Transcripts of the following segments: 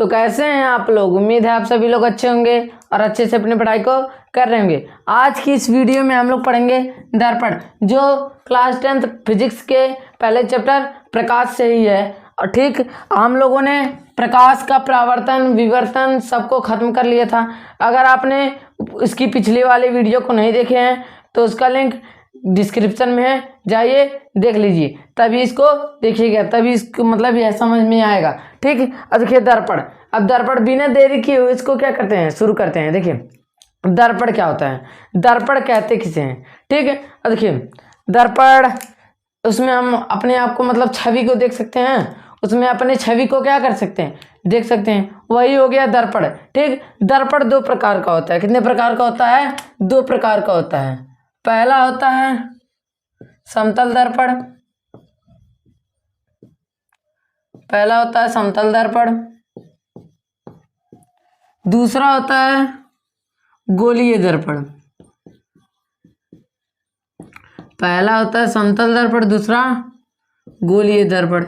तो कैसे हैं आप लोग? उम्मीद है आप सभी लोग अच्छे होंगे और अच्छे से अपनी पढ़ाई को कर रहे होंगे। आज की इस वीडियो में हम लोग पढ़ेंगे दर्पण, जो क्लास 10th फिजिक्स के पहले चैप्टर प्रकाश से ही है। और ठीक हम लोगों ने प्रकाश का परावर्तन विवर्तन सबको खत्म कर लिया था। अगर आपने इसकी पिछली वाली वीडियो को नहीं देखे हैं तो उसका लिंक डिस्क्रिप्शन में है, जाइए देख लीजिए, तभी इसको देखिएगा, तभी इसको मतलब यह समझ में आएगा। ठीक है, अब देखिए दर्पण। अब दर्पण बिना देरी किए हुए इसको क्या करते हैं, शुरू करते हैं। देखिए दर्पण क्या होता है, दर्पण कहते किसे हैं। ठीक है, अब देखिए दर्पण, उसमें हम अपने आप को मतलब छवि को देख सकते हैं, उसमें अपने छवि को क्या कर सकते हैं, देख सकते हैं, वही हो गया दर्पण। ठीक, दर्पण दो प्रकार का होता है। कितने प्रकार का होता है? दो प्रकार का होता है। पहला होता है समतल दर्पण, पहला होता है समतल दर्पण। दूसरा होता है गोलीय दर्पण। पहला होता है समतल दर्पण, दूसरा गोलीय दर्पण।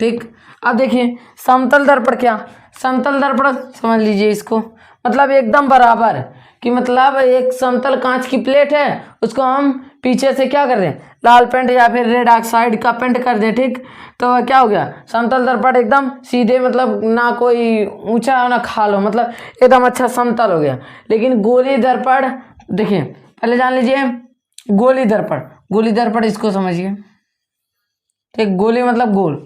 ठीक, अब देखिए समतल दर्पण क्या, समतल दर्पण समझ लीजिए इसको, मतलब एकदम बराबर, कि मतलब एक समतल कांच की प्लेट है, उसको हम पीछे से क्या कर दें, लाल पेंट या फिर रेड ऑक्साइड का पेंट कर दें। ठीक, तो क्या हो गया, समतल दर्पण एकदम सीधे, मतलब ना कोई ऊंचा हो ना खाल हो, मतलब एकदम अच्छा समतल हो गया। लेकिन गोली दर्पण, देखिए पहले जान लीजिए गोली दर्पण, गोली दर्पण इसको समझिए। ठीक, गोली मतलब गोल।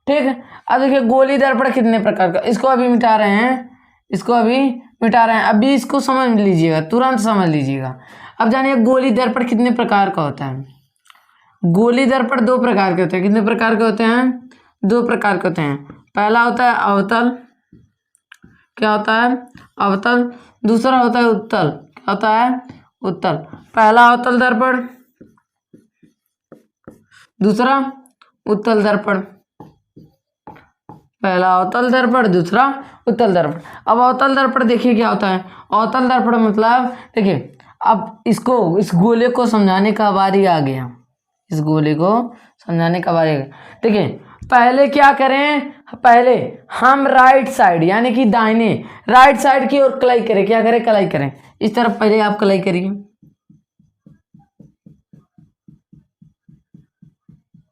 ठीक है, अब देखिए गोली दर्पण कितने प्रकार का, इसको अभी मिटा रहे हैं, इसको अभी मिटा रहे हैं, अभी इसको समझ लीजिएगा, तुरंत समझ लीजिएगा। अब जानिए गोली दर्पण कितने प्रकार का होता है। गोली दर्पण दो प्रकार के होते हैं। कितने प्रकार के होते हैं? दो प्रकार के होते हैं। पहला होता है अवतल, क्या होता है, अवतल। दूसरा होता है उत्तल, क्या होता है, उत्तल। पहला अवतल दर्पण, दूसरा उत्तल दर्पण। पहला अवतल दर्पण, दूसरा उत्तल दर्पण। अब अवतल दर्पण देखिए क्या होता है। अवतल दर्पण मतलब देखिए, अब इसको, इस गोले को समझाने का बारी आ गया, इस गोले को समझाने का बारी आ गया। देखिए पहले क्या करें, पहले हम राइट साइड यानी कि दाहिने राइट साइड की ओर कलाई करें। क्या करें, कलाई करें। इस तरफ पहले आप कलाई करिए,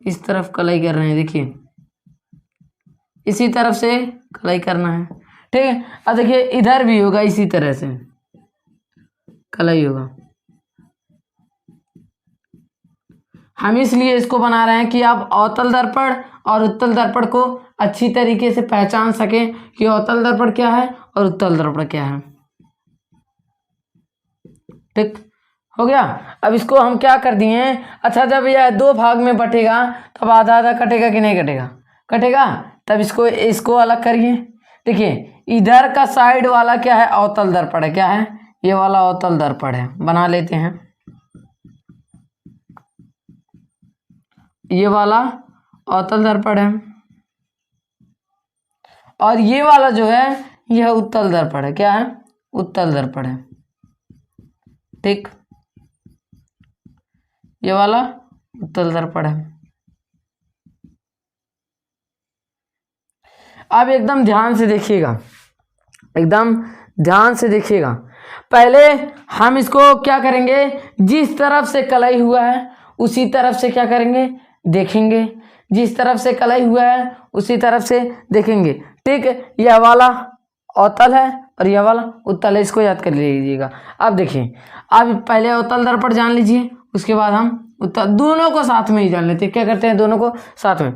इस तरफ कलाई कर रहे हैं, देखिए इसी तरफ से कलाई करना है। ठीक है, अब देखिए इधर भी होगा, इसी तरह से कलाई होगा। हम इसलिए इसको बना रहे हैं कि आप अवतल दर्पण और उत्तल दर्पण को अच्छी तरीके से पहचान सकें कि अवतल दर्पण क्या है और उत्तल दर्पण क्या है। ठीक हो गया। अब इसको हम क्या कर दिए हैं, अच्छा जब यह दो भाग में बटेगा तब आधा आधा कटेगा कि नहीं कटेगा, कटेगा। तब इसको अलग करिए। देखिए इधर का साइड वाला क्या है, अवतल दर्पण है, क्या है, ये वाला अवतल दर्पण है, बना लेते हैं। ये वाला अवतल दर्पण है और ये वाला जो है यह उत्तल दर्पण है, क्या है, उत्तल दर्पण है। ठीक, ये वाला उत्तल दर्पण है। अब एकदम ध्यान से देखिएगा, एकदम ध्यान से देखिएगा। पहले हम इसको क्या करेंगे, जिस तरफ से कलाई हुआ है उसी तरफ से क्या करेंगे, देखेंगे। जिस तरफ से कलाई हुआ है उसी तरफ से देखेंगे। ठीक है, यह वाला अवतल है और यह वाला उत्तल है, इसको याद कर लीजिएगा। अब देखिए, अब पहले अवतल दर्पण जान लीजिए, उसके बाद हम उत्तल, दोनों को साथ में ही जान लेते हैं। क्या करते हैं, दोनों को साथ में।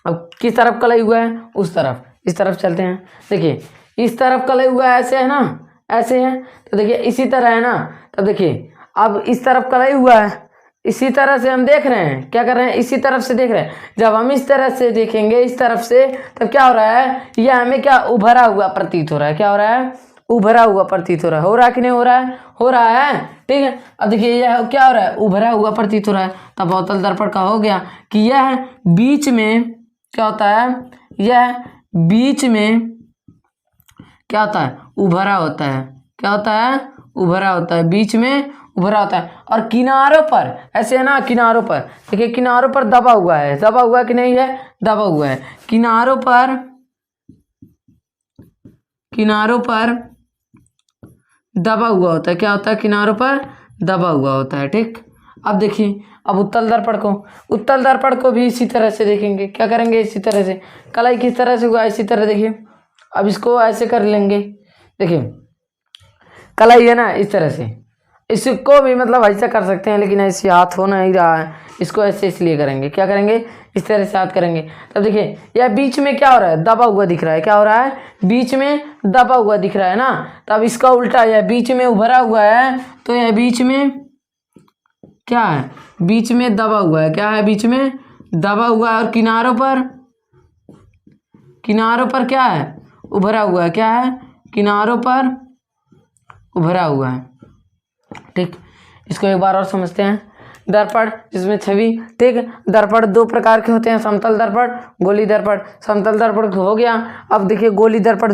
अब किस तरफ कलाई हुआ है, उस तरफ, इस तरफ चलते हैं। देखिए इस तरफ कलाई हुआ है, ऐसे है ना, ऐसे है, तो देखिए इसी तरह है ना। तब देखिए अब इस तरफ कलाई हुआ है, इसी तरह से हम देख रहे हैं, क्या कर रहे हैं, इसी तरफ से देख रहे हैं। जब हम इस तरह से देखेंगे, इस तरफ से, तब क्या हो रहा है, यह हमें क्या उभरा हुआ प्रतीत हो रहा है। क्या हो रहा है, उभरा हुआ प्रतीत हो रहा है। हो रहा है कि नहीं हो रहा है, हो रहा है। ठीक है, अब देखिए यह क्या हो रहा है, उभरा हुआ प्रतीत हो रहा है। तब अवतल दर्पण का हो गया कि यह बीच में क्या होता है, यह बीच में क्या होता है, उभरा होता है। क्या होता है, उभरा होता है, बीच में उभरा होता है। और किनारों पर ऐसे है ना, किनारों पर देखिए, किनारों पर दबा हुआ है, दबा हुआ कि नहीं है, दबा हुआ है। किनारों पर किनारों पर दबा हुआ होता है। क्या होता है? किनारों पर दबा हुआ होता है। ठीक, अब देखिए, अब उत्तल दर्पण को भी इसी तरह से देखेंगे। क्या करेंगे? इसी तरह से। कलाई किस तरह से हुआ? इसी तरह। देखिए, अब इसको ऐसे कर लेंगे। देखिए, कलाई है ना, इस तरह से। इसको भी मतलब ऐसा कर सकते हैं, लेकिन ऐसे हाथ हो नहीं रहा है, इसको ऐसे इसलिए करेंगे। क्या करेंगे? इस तरह से हाथ करेंगे। तब देखिए, यह बीच में क्या हो रहा है? दबा हुआ दिख रहा है। क्या हो रहा है? बीच में दबा हुआ दिख रहा है ना। तब इसका उल्टा, यह बीच में उभरा हुआ है, तो यह बीच में क्या है? बीच में दबा हुआ है। क्या है? बीच में दबा हुआ है। और किनारों पर क्या है? उभरा हुआ है। क्या है? किनारों पर उभरा हुआ है। ठीक, इसको एक बार और समझते हैं। दर्पण जिसमें छवि। ठीक, दर्पण दो प्रकार के होते हैं, समतल दर्पण, गोली दर्पण। समतल दर्पण हो गया। अब देखिए, गोली दर्पण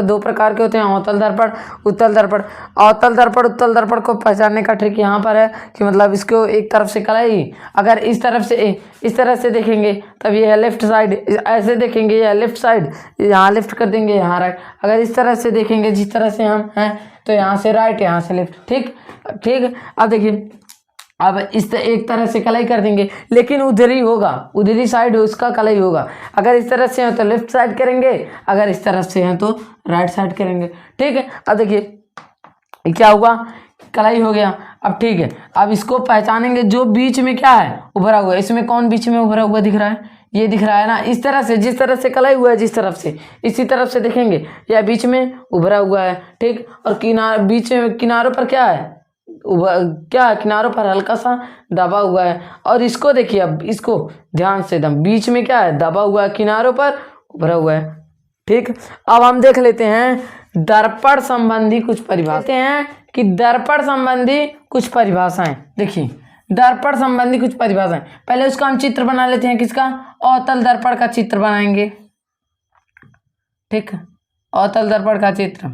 दो प्रकार के होते हैं, अवतल दर्पण, उत्तल दर्पण। उत्तल दर्पण को पहचानने का ट्रिक यहाँ पर है कि मतलब इसको एक तरफ से कलाई, अगर इस तरह से देखेंगे तब ये है लेफ्ट साइड, ऐसे देखेंगे यह लेफ्ट साइड, यहाँ लेफ्ट कर देंगे, यहाँ राइट। अगर इस तरह से देखेंगे जिस तरह से हम हैं, तो यहाँ से राइट, यहाँ से लेफ्ट। ठीक, अब देखिए, अब इस एक तरह से कलाई कर देंगे, लेकिन उधरी होगा, उधरी साइड उसका कलाई होगा। अगर इस तरह से है तो लेफ्ट साइड करेंगे, अगर इस तरफ से है तो राइट साइड करेंगे। ठीक है, अब देखिए क्या हुआ? कलाई हो गया। अब ठीक है, अब इसको पहचानेंगे जो बीच में क्या है? उभरा हुआ है। इसमें कौन बीच में उभरा हुआ दिख रहा है? ये दिख रहा है ना, इस तरह से, जिस तरह से कलाई हुआ है, जिस तरफ से, इसी तरफ से देखेंगे, या बीच में उभरा हुआ है। ठीक, और बीच में किनारों पर क्या है? किनारों पर हल्का सा दबा हुआ है। और इसको देखिए, अब इसको ध्यान से दम, बीच में क्या है? दबा हुआ है, किनारों पर उभरा हुआ है। ठीक, अब हम देख लेते हैं दर्पण संबंधी कुछ परिभाषाएं। देखिए, दर्पण संबंधी कुछ परिभाषाएं। पहले उसका हम चित्र बना लेते हैं। किसका? अवतल दर्पण का चित्र बनाएंगे। ठीक, अवतल दर्पण का चित्र।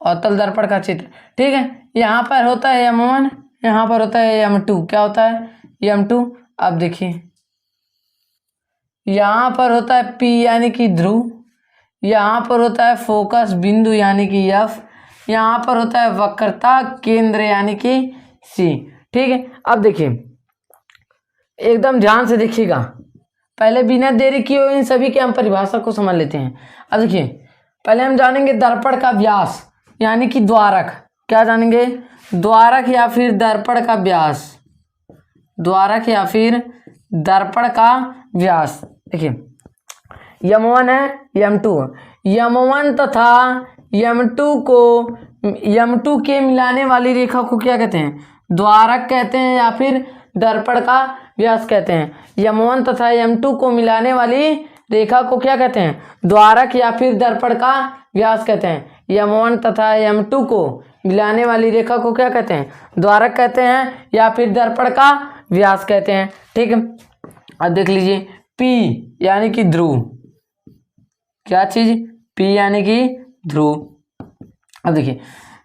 अवतल दर्पण का चित्र। ठीक है, यहाँ पर होता है M1, यहाँ पर होता है M2। क्या होता है? M2। अब देखिए, यहाँ पर होता है P यानी कि ध्रुव, यहाँ पर होता है फोकस बिंदु यानी कि F, यहाँ पर होता है वक्रता केंद्र यानी कि C। ठीक है, अब देखिए, एकदम ध्यान से देखिएगा। पहले बिना देरी किए इन सभी के हम परिभाषा को समझ लेते हैं। अब देखिए, पहले हम जानेंगे दर्पण का व्यास यानी कि द्वारक। क्या जानेंगे? द्वारक या फिर दर्पण का व्यास। द्वारक या फिर दर्पण का व्यास। देखिए, M1 है, M2 है। M1 तथा M2 के मिलाने वाली रेखा को क्या कहते हैं? द्वारक कहते हैं या फिर दर्पण का व्यास कहते हैं। M1 तथा M2 को मिलाने वाली रेखा को क्या कहते हैं? द्वारक या फिर दर्पण का व्यास कहते हैं। M1 तथा M2 को मिलाने वाली रेखा को क्या कहते हैं? द्वारक कहते हैं या फिर दर्पण का व्यास कहते हैं। ठीक है, अब देख लीजिए, P यानी कि ध्रुव। क्या चीज? P यानी कि ध्रुव। अब देखिए,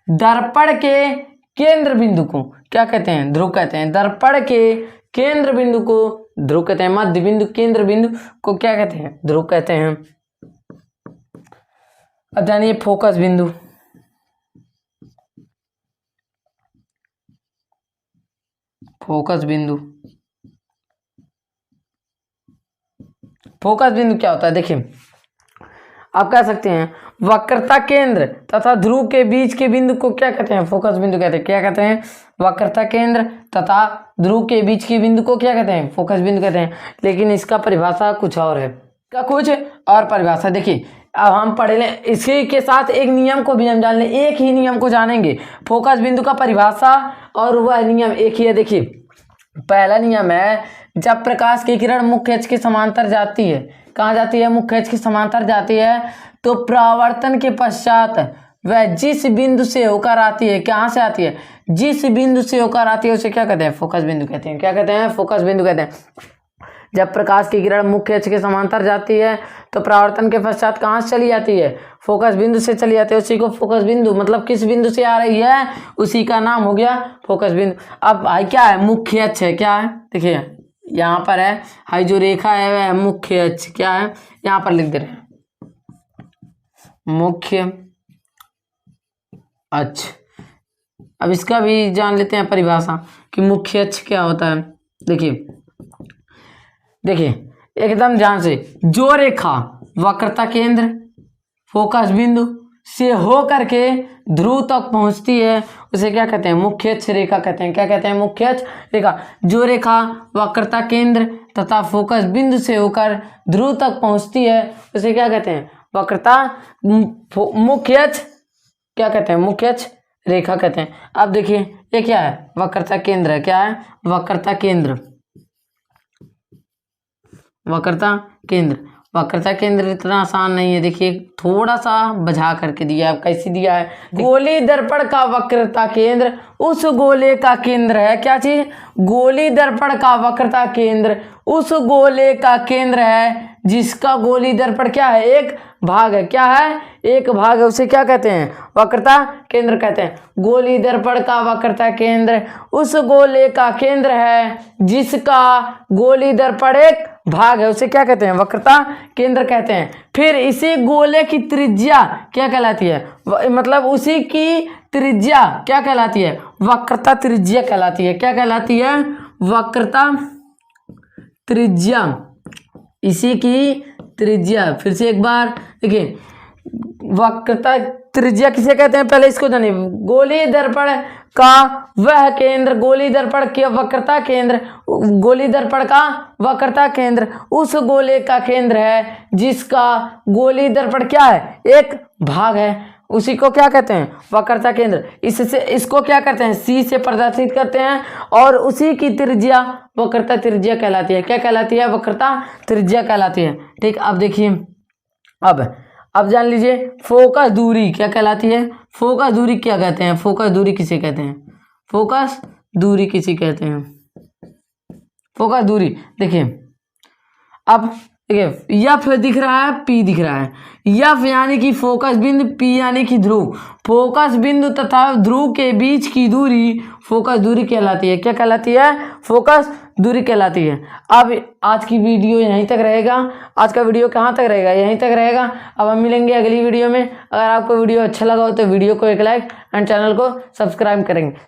दर्पण के केंद्र बिंदु को क्या कहते हैं? ध्रुव कहते हैं। दर्पण के केंद्र बिंदु को ध्रुव कहते हैं। मध्य बिंदु, केंद्र बिंदु को क्या कहते हैं? ध्रुव कहते हैं। अब जानिए फोकस बिंदु। फोकस बिंदु क्या होता है? देखिए, आप कह सकते हैं वक्रता केंद्र तथा ध्रुव के बीच के बिंदु को क्या कहते हैं? फोकस बिंदु कहते हैं। क्या कहते हैं? वक्रता केंद्र तथा ध्रुव के बीच के बिंदु को क्या कहते हैं? फोकस बिंदु कहते हैं। लेकिन इसका परिभाषा कुछ और है। क्या कुछ और परिभाषा? देखिए, अब हम पढ़ लें, इसी के साथ एक नियम को भी हम जान लें। एक ही नियम को जानेंगे, फोकस बिंदु का परिभाषा, और वह नियम एक ही है। देखिए, पहला नियम है, जब प्रकाश की किरण मुख्य अक्ष के समांतर जाती है, कहाँ जाती है? मुख्य अक्ष के समांतर जाती है, तो परावर्तन के पश्चात वह जिस बिंदु से होकर आती है, कहाँ से आती है? जिस बिंदु से होकर आती है, उसे क्या कहते हैं? फोकस बिंदु कहते हैं। क्या कहते हैं? फोकस बिंदु कहते हैं। जब प्रकाश की किरण मुख्य अक्ष के समांतर जाती है तो परावर्तन के पश्चात कहाँ से चली जाती है, फोकस बिंदु से चली जाती है। उसी को फोकस बिंदु मतलब किस बिंदु से आ रही है उसी का नाम हो गया फोकस बिंदु। अब भाई क्या है, मुख्य अक्ष है, क्या है देखिए यहाँ पर है हाई जो रेखा है वह मुख्य अक्ष, क्या है यहाँ पर लिख दे रहे हैं मुख्य अक्ष। अब इसका भी जान लेते हैं परिभाषा कि मुख्य अक्ष क्या होता है। देखिए एकदम ध्यान से, जो रेखा वक्रता केंद्र फोकस बिंदु से हो करके ध्रुव तक पहुंचती है उसे क्या कहते हैं, मुख्य अक्ष रेखा कहते हैं। क्या कहते हैं, मुख्य अक्ष रेखा। जो रेखा वक्रता केंद्र तथा फोकस बिंदु से होकर ध्रुव तक पहुंचती है उसे क्या कहते हैं, वक्रता मुख्य अक्ष क्या कहते हैं, मुख्य अक्ष रेखा कहते हैं। अब देखिए ये क्या है, वक्रता केंद्र है, क्या है वक्रता केंद्र। वक्रता केंद्र, वक्रता केंद्र इतना आसान नहीं है, देखिए थोड़ा सा बझा करके दिया है। कैसे दिया है, गोली दर्पण का वक्रता केंद्र उस गोले का केंद्र है, क्या चीज, गोली दर्पण का वक्रता केंद्र उस गोले का केंद्र है जिसका गोली दर्पण क्या है, एक भाग है, क्या है एक भाग है, उसे क्या कहते हैं, वक्रता केंद्र कहते हैं। गोली दर्पण का वक्रता केंद्र उस गोले का केंद्र है जिसका गोली दर्पण एक भाग है, उसे क्या कहते हैं, वक्रता केंद्र कहते हैं। फिर इसी गोले की त्रिज्या क्या कहलाती है, मतलब उसी की त्रिज्या क्या कहलाती है, वक्रता त्रिज्या कहलाती है। क्या कहलाती है, वक्रता त्रिज्या, इसी की त्रिज्या। फिर से एक बार देखिए, वक्रता त्रिज्या किसे कहते हैं, पहले इसको जानिए। गोली दर्पण का वह केंद्र, गोली दर्पण के वक्रता केंद्र, गोली दर्पण का वक्रता केंद्र उस गोले का केंद्र है जिसका गोली दर्पण क्या है, एक भाग है, उसी को क्या कहते हैं, वक्रता केंद्र। इससे इसको क्या करते हैं, सी से प्रदर्शित करते हैं और उसी की त्रिज्या वक्रता त्रिज्या कहलाती है। क्या कहलाती है, वक्रता त्रिज्या कहलाती है। ठीक, अब देखिए अब जान लीजिए फोकस दूरी क्या कहलाती है, फोकस दूरी क्या कहते हैं, फोकस दूरी किसे कहते हैं, फोकस दूरी किसे कहते हैं, फोकस दूरी। देखिए अब देखिए एफ दिख रहा है, पी दिख रहा है। एफ यानी कि फोकस बिंदु, पी यानी कि ध्रुव। फोकस बिंदु तथा ध्रुव के बीच की दूरी फोकस दूरी कहलाती है। क्या कहलाती है, फोकस दूरी कहलाती है। अब आज की वीडियो यहीं तक रहेगा। आज का वीडियो कहाँ तक रहेगा, यहीं तक रहेगा। अब हम मिलेंगे अगली वीडियो में। अगर आपको वीडियो अच्छा लगा हो तो वीडियो को एक लाइक एंड चैनल को सब्सक्राइब करेंगे।